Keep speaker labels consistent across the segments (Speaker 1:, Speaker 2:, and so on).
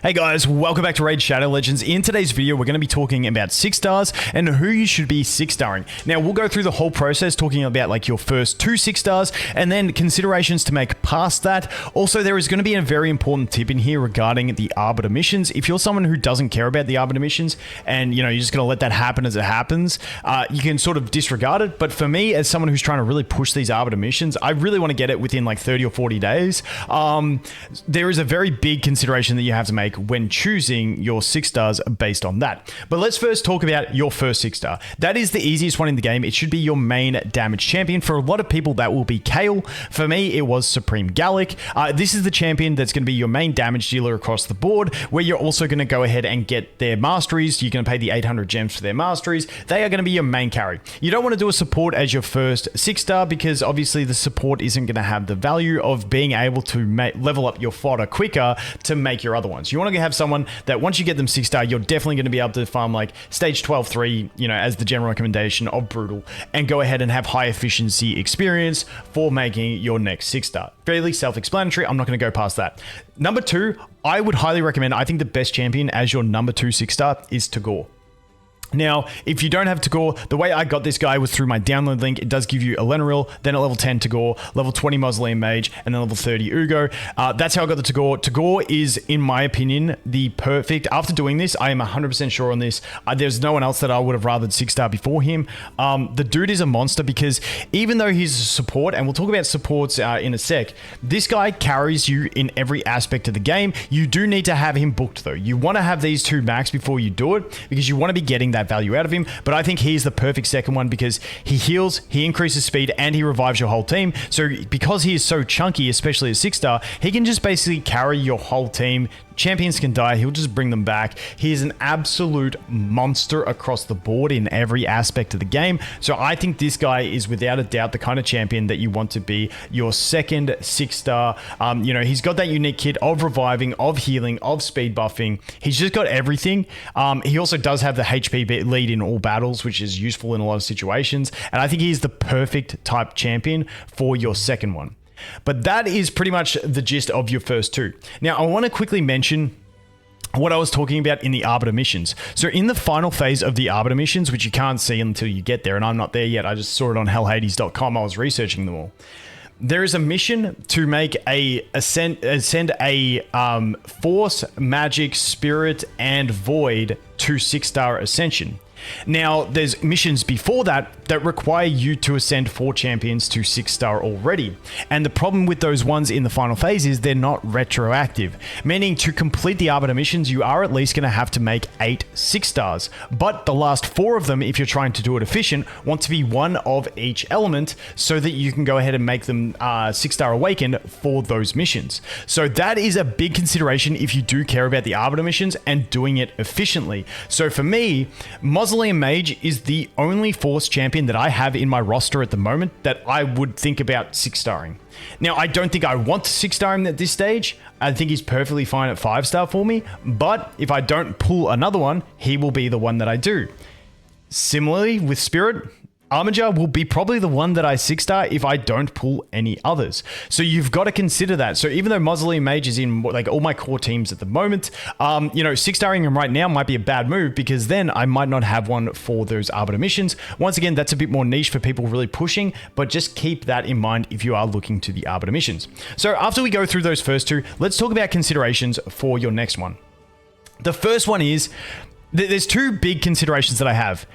Speaker 1: Hey guys, welcome back to Raid Shadow Legends. In today's video, we're going to be talking about 6 stars and who you should be 6-starring. Now, we'll go through the whole process talking about like your first 2 6 stars and then considerations to make past that. Also, there is going to be a very important tip in here regarding the Arbiter missions. If you're someone who doesn't care about the Arbiter missions and you're just going to let that happen as it happens, you can sort of disregard it. But for me, as someone who's trying to really push these Arbiter missions, I really want to get it within like 30 or 40 days. There is a very big consideration that you have to make when choosing your 6 stars based on that. But let's first talk about your first 6 star. That is the easiest one in the game. It should be your main damage champion. For a lot of people, that will be Kale. For me, it was Supreme Gallic. This is the champion that's going to be your main damage dealer across the board, where you're also going to go ahead and get their masteries. You're going to pay the 800 gems for their masteries. They are going to be your main carry. You don't want to do a support as your first 6 star because obviously the support isn't going to have the value of being able to level up your fodder quicker to make your other ones. You want to have someone that once you get them 6 star, you're definitely going to be able to farm like stage 12-3, as the general recommendation of Brutal, and go ahead and have high efficiency experience for making your next 6 star. Fairly self-explanatory. I'm not going to go past that. Number 2, I would highly recommend, I think the best champion as your number 2 6 star is Tagoar. Now, if you don't have Tagoar, the way I got this guy was through my download link. It does give you Elenaril, then at level 10 Tagoar, level 20 Mausoleum Mage, and then level 30 Uugo. That's how I got the Tagoar. Tagoar is, in my opinion, the perfect... After doing this, I am 100% sure on this. There's no one else that I would have rathered 6 star before him. The dude is a monster because even though he's a support, and we'll talk about supports in a sec, this guy carries you in every aspect of the game. You do need to have him booked, though. You want to have these 2 max before you do it because you want to be getting that value out of him. But I think he's the perfect second one because he heals, he increases speed, and he revives your whole team. So because he is so chunky, especially at 6 star, he can just basically carry your whole team. Champions can die, he'll just bring them back. He is an absolute monster across the board in every aspect of the game. So I think this guy is without a doubt the kind of champion that you want to be your second 6 star. He's got that unique kit of reviving, of healing, of speed buffing. He's just got everything. He also does have the HP lead in all battles, which is useful in a lot of situations. And I think he's the perfect type champion for your second one. But that is pretty much the gist of your first 2. Now, I want to quickly mention what I was talking about in the Arbiter missions. So in the final phase of the Arbiter missions, which you can't see until you get there, and I'm not there yet, I just saw it on hellhades.com, I was researching them all. There is a mission to make ascend a Force, Magic, Spirit, and Void to 6 star Ascension. Now, there's missions before that require you to ascend 4 champions to 6 star already. And the problem with those ones in the final phase is they're not retroactive. Meaning to complete the Arbiter missions, you are at least going to have to make 8 6 stars. But the last 4 of them, if you're trying to do it efficient, want to be one of each element so that you can go ahead and make them 6 star awakened for those missions. So that is a big consideration if you do care about the Arbiter missions and doing it efficiently. So for me, Mausoleum Mage is the only Force champion that I have in my roster at the moment that I would think about 6 starring. Now, I don't think I want to 6 star him at this stage. I think he's perfectly fine at 5 star for me. But if I don't pull another one, he will be the one that I do. Similarly, with Spirit, Armiger will be probably the one that I 6 star if I don't pull any others. So you've got to consider that. So even though Mausoleum Mage is in like all my core teams at the moment, 6 starring him right now might be a bad move because then I might not have one for those Arbiter missions. Once again, that's a bit more niche for people really pushing, but just keep that in mind if you are looking to the Arbiter missions. So after we go through those first 2, let's talk about considerations for your next one. The first one is, there's 2 big considerations that I have.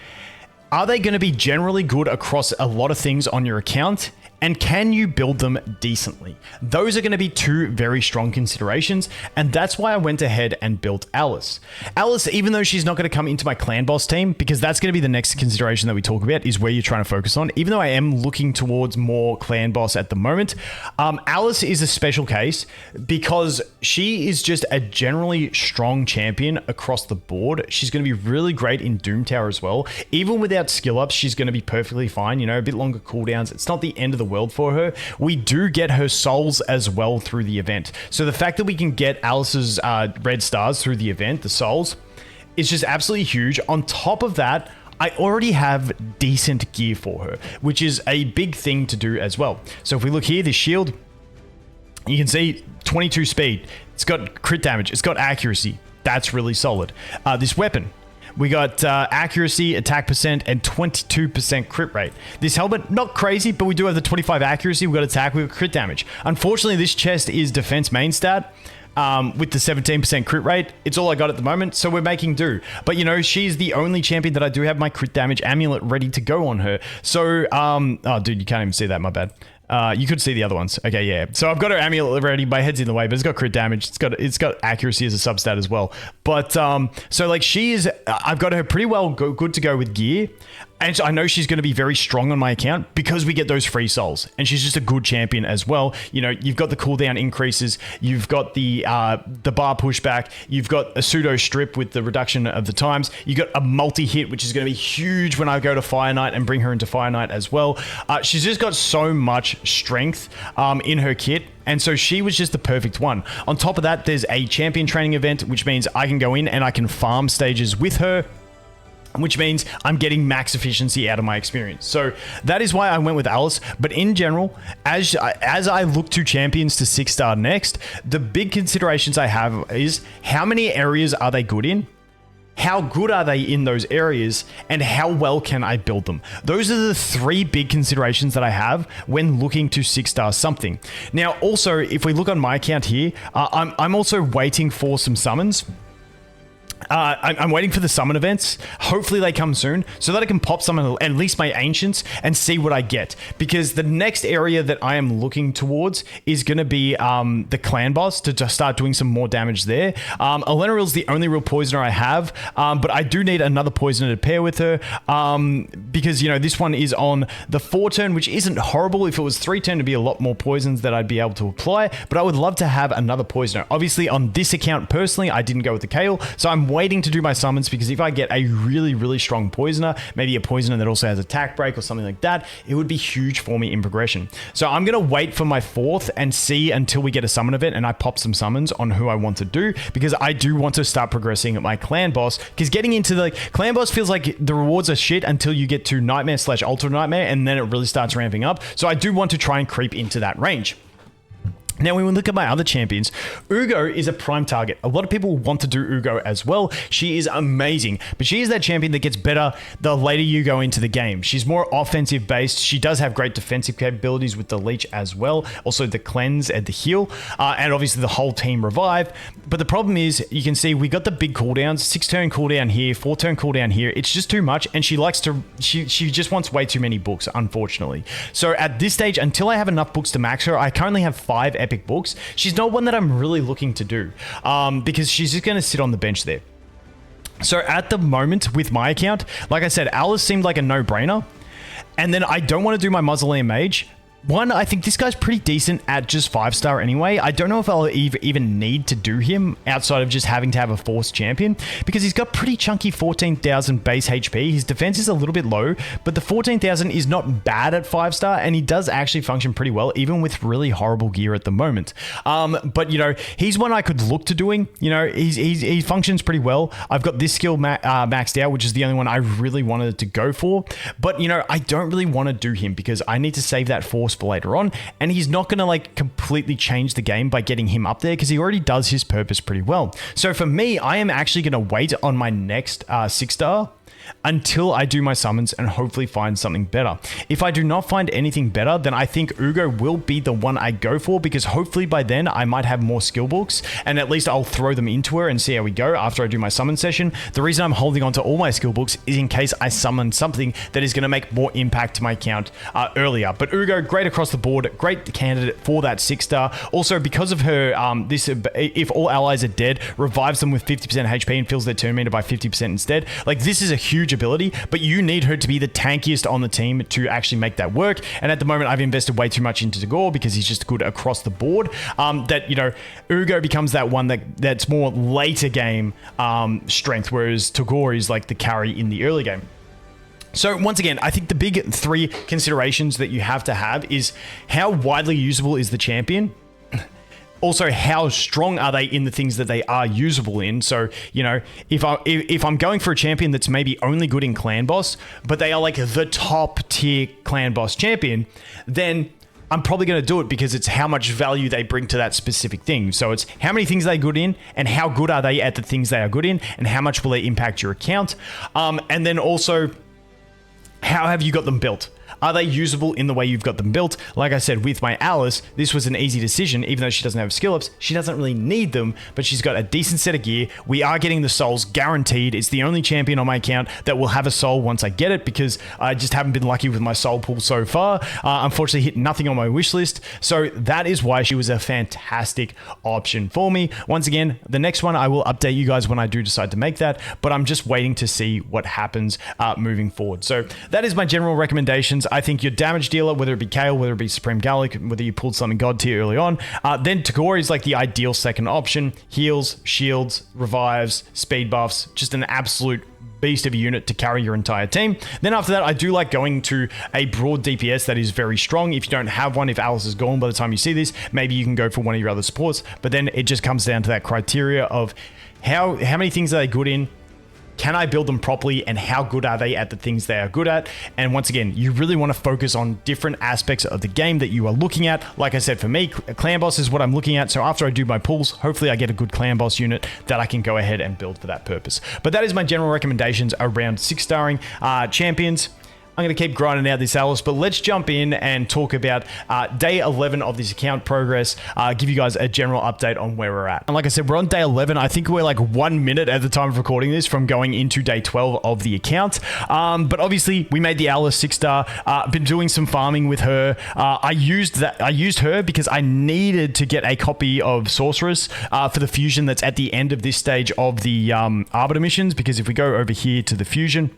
Speaker 1: Are they going to be generally good across a lot of things on your account? And can you build them decently? Those are going to be 2 very strong considerations, and that's why I went ahead and built Alice. Alice, even though she's not going to come into my clan boss team, because that's going to be the next consideration that we talk about, is where you're trying to focus on. Even though I am looking towards more clan boss at the moment, Alice is a special case because she is just a generally strong champion across the board. She's going to be really great in Doom Tower as well. Even without skill ups, she's going to be perfectly fine. A bit longer cooldowns. It's not the end of the world for her. We do get her souls as well through the event. So the fact that we can get Alice's red stars through the event, the souls, is just absolutely huge. On top of that, I already have decent gear for her, which is a big thing to do as well. So if we look here, this shield, You can see 22 speed. It's got crit damage. It's got accuracy. That's really solid. This weapon, we got accuracy, attack percent, and 22% crit rate. This helmet, not crazy, but we do have the 25 accuracy. We've got attack, we've got crit damage. Unfortunately, this chest is defense main stat. With the 17% crit rate, it's all I got at the moment, so we're making do. But you know, she's the only champion that I do have my crit damage amulet ready to go on her. So, oh dude, you can't even see that, my bad. You could see the other ones. Okay, yeah. So I've got her amulet ready. My head's in the way, but it's got crit damage. It's got accuracy as a substat as well. But so like I've got her pretty well good to go with gear. And so I know she's going to be very strong on my account because we get those free souls. And she's just a good champion as well. You know, you've got the cooldown increases. You've got the bar pushback. You've got a pseudo strip with the reduction of the times. You got a multi-hit, which is going to be huge when I go to Fire Knight and bring her into Fire Knight as well. She's just got so much strength in her kit. And so she was just the perfect one. On top of that, there's a champion training event, which means I can go in and I can farm stages with her, which means I'm getting max efficiency out of my experience. So that is why I went with Alice. But in general, as I look to champions to 6-star next, the big considerations I have is how many areas are they good in? How good are they in those areas, and how well can I build them? Those are the three big considerations that I have when looking to 6-star something. Now, also, if we look on my account here, I'm also waiting for some summons. I'm waiting for the summon events. Hopefully they come soon so that I can pop some at least my ancients and see what I get. Because the next area that I am looking towards is going to be the clan boss to just start doing some more damage there. Elenaril is the only real poisoner I have, but I do need another poisoner to pair with her because, you know, this one is on the 4 turn, which isn't horrible. If it was 3 turn, it'd be a lot more poisons that I'd be able to apply, but I would love to have another poisoner. Obviously, on this account personally, I didn't go with the Kale, so I'm waiting to do my summons because if I get a really, really strong poisoner, maybe a poisoner that also has attack break or something like that, it would be huge for me in progression. So I'm going to wait for my 4th and see until we get a summon event and I pop some summons on who I want to do, because I do want to start progressing at my clan boss, because getting into the clan boss feels like the rewards are shit until you get to Nightmare/Ultra Nightmare, and then it really starts ramping up. So I do want to try and creep into that range. Now, when we look at my other champions, Uugo is a prime target. A lot of people want to do Uugo as well. She is amazing, but she is that champion that gets better the later you go into the game. She's more offensive based. She does have great defensive capabilities with the leech as well. Also the cleanse and the heal, and obviously the whole team revive. But the problem is, you can see we got the big cooldowns, 6-turn cooldown here, 4-turn cooldown here. It's just too much, and she just wants way too many books, unfortunately. So at this stage, until I have enough books to max her, I currently have 5 epic books. She's not one that I'm really looking to do because she's just going to sit on the bench there. So at the moment with my account, like I said, Alice seemed like a no-brainer. And then I don't want to do my Mausoleum Mage. One, I think this guy's pretty decent at just 5-star anyway. I don't know if I'll even need to do him outside of just having to have a force champion, because he's got pretty chunky 14,000 base HP. His defense is a little bit low, but the 14,000 is not bad at 5-star, and he does actually function pretty well, even with really horrible gear at the moment. But, you know, he's one I could look to doing. You know, he functions pretty well. I've got this skill maxed out, which is the only one I really wanted to go for. But, you know, I don't really want to do him because I need to save that force for later on, and he's not going to like completely change the game by getting him up there because he already does his purpose pretty well. So for me, I am actually going to wait on my next 6-star until I do my summons and hopefully find something better. If I do not find anything better, then I think Uugo will be the one I go for, because hopefully by then I might have more skill books, and at least I'll throw them into her and see how we go after I do my summon session. The reason I'm holding on to all my skill books is in case I summon something that is going to make more impact to my account earlier. But Uugo, great across the board, great candidate for that 6-star. Also, because of her, if all allies are dead, revives them with 50% HP and fills their turn meter by 50% instead. Like, this is a huge ability, but you need her to be the tankiest on the team to actually make that work. And at the moment, I've invested way too much into Tagoar because he's just good across the board. That, you know, Uugo becomes that one that's more later game strength, whereas Tagoar is like the carry in the early game. So once again, I think the big 3 considerations that you have to have is how widely usable is the champion. Also, how strong are they in the things that they are usable in? So, you know, if I'm going for a champion that's maybe only good in clan boss, but they are like the top tier clan boss champion, then I'm probably going to do it because it's how much value they bring to that specific thing. So it's how many things are they good in, and how good are they at the things they are good in, and how much will they impact your account. And then also, how have you got them built? Are they usable in the way you've got them built? Like I said, with my Alice, this was an easy decision. Even though she doesn't have skill ups, she doesn't really need them, but she's got a decent set of gear. We are getting the souls guaranteed. It's the only champion on my account that will have a soul once I get it, because I just haven't been lucky with my soul pool so far. Unfortunately, hit nothing on my wish list. So that is why she was a fantastic option for me. Once again, the next one, I will update you guys when I do decide to make that, but I'm just waiting to see what happens moving forward. So that is my general recommendations. I think your damage dealer, whether it be Kale, whether it be Supreme Gallic, whether you pulled something God tier early on, then Tagoar is like the ideal second option. Heals, shields, revives, speed buffs, just an absolute beast of a unit to carry your entire team. Then after that, I do like going to a broad DPS that is very strong. If you don't have one, if Alice is gone by the time you see this, maybe you can go for one of your other supports. But then it just comes down to that criteria of how many things are they good in? Can I build them properly, and how good are they at the things they are good at? And once again, you really want to focus on different aspects of the game that you are looking at. Like I said, for me, clan boss is what I'm looking at. So after I do my pulls, hopefully I get a good clan boss unit that I can go ahead and build for that purpose. But that is my general recommendations around 6-starring champions. I'm going to keep grinding out this Alice, but let's jump in and talk about day 11 of this account progress, give you guys a general update on where we're at. And like I said, we're on day 11. I think we're like 1 minute at the time of recording this from going into day 12 of the account. But obviously, we made the Alice 6-star, been doing some farming with her. I used her because I needed to get a copy of Sorceress for the fusion that's at the end of this stage of the Arbiter missions, because if we go over here to the fusion,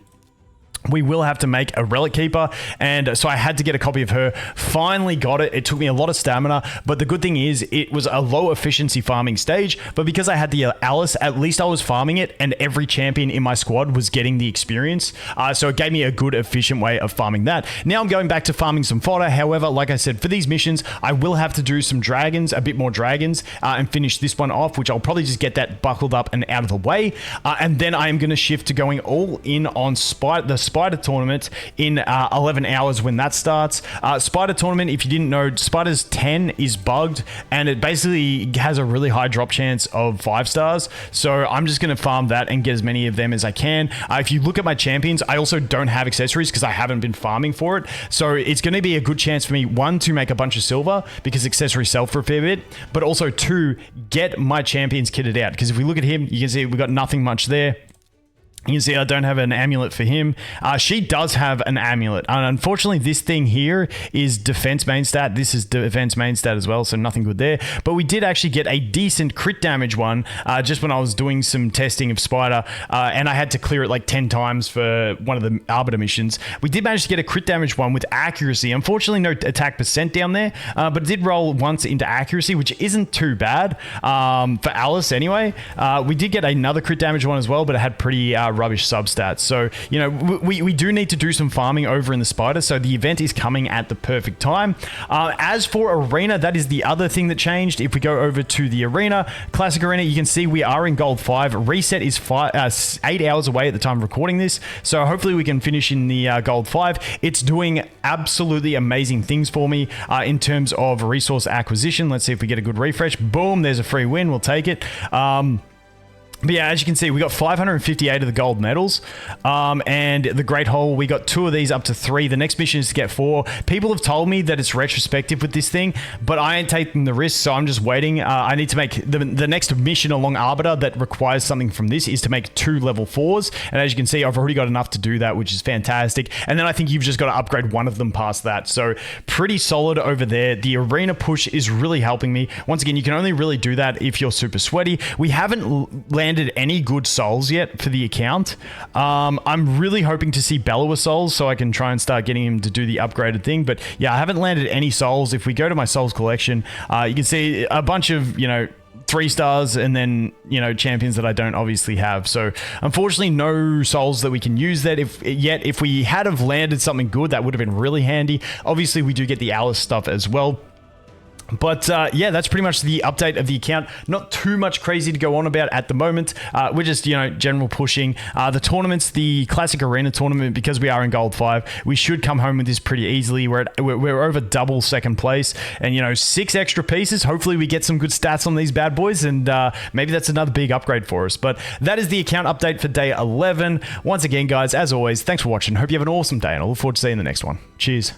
Speaker 1: we will have to make a relic keeper, and so I had to get a copy of her. Finally got it. It took me a lot of stamina, but the good thing is it was a low efficiency farming stage, but because I had the Alice, at least I was farming it, and every champion in my squad was getting the experience, so it gave me a good efficient way of farming that. Now I'm going back to farming some fodder. However, like I said, for these missions I will have to do some dragons, a bit more dragons, and finish this one off, which I'll probably just get that buckled up and out of the way, and then I am going to shift to going all in on the Spider tournament in 11 hours when that starts. Spider tournament, if you didn't know, Spider's 10 is bugged, and it basically has a really high drop chance of 5 stars. So I'm just going to farm that and get as many of them as I can. If you look at my champions, I also don't have accessories because I haven't been farming for it. So it's going to be a good chance for me, 1, to make a bunch of silver because accessories sell for a fair bit, but also 2, get my champions kitted out, because if we look at him, you can see we've got nothing much there. You can see I don't have an amulet for him. She does have an amulet. And unfortunately, this thing here is defense main stat. This is defense main stat as well, so nothing good there. But we did actually get a decent crit damage one just when I was doing some testing of Spider, and I had to clear it like 10 times for one of the Arbiter missions. We did manage to get a crit damage one with accuracy. Unfortunately, no attack percent down there, but it did roll once into accuracy, which isn't too bad for Alice anyway. We did get another crit damage one as well, but it had pretty rubbish substats. So, you know, we do need to do some farming over in the Spider, so the event is coming at the perfect time. As for Arena, that is the other thing that changed. If we go over to the Arena, Classic Arena, you can see we are in Gold 5. Reset is 8 hours away at the time of recording this, so hopefully we can finish in the Gold 5. It's doing absolutely amazing things for me in terms of resource acquisition. Let's see if we get a good refresh. Boom, there's a free win. We'll take it. But yeah, as you can see, we got 558 of the gold medals, and the Great Hole, we got 2 of these up to 3. The next mission is to get 4. People have told me that it's retrospective with this thing, but I ain't taking the risk, so I'm just waiting. I need to make the next mission along Arbiter that requires something from this is to make 2 level 4s, and as you can see, I've already got enough to do that, which is fantastic. And then I think you've just got to upgrade one of them past that, so pretty solid over there. The Arena push is really helping me. Once again, you can only really do that if you're super sweaty. We haven't landed any good souls yet for the account. I'm really hoping to see Bellower souls so I can try and start getting him to do the upgraded thing, but yeah, I haven't landed any souls. If we go to my souls collection, you can see a bunch of, you know, 3 stars and then, you know, champions that I don't obviously have. So unfortunately, no souls that we can use that if we had have landed something good, that would have been really handy. Obviously, we do get the Alice stuff as well. But yeah, that's pretty much the update of the account. Not too much crazy to go on about at the moment. We're just, general pushing. The tournaments, the Classic Arena tournament, because we are in Gold 5, we should come home with this pretty easily. We're over double second place and, 6 extra pieces. Hopefully we get some good stats on these bad boys and maybe that's another big upgrade for us. But that is the account update for day 11. Once again, guys, as always, thanks for watching. Hope you have an awesome day and I look forward to seeing you in the next one. Cheers.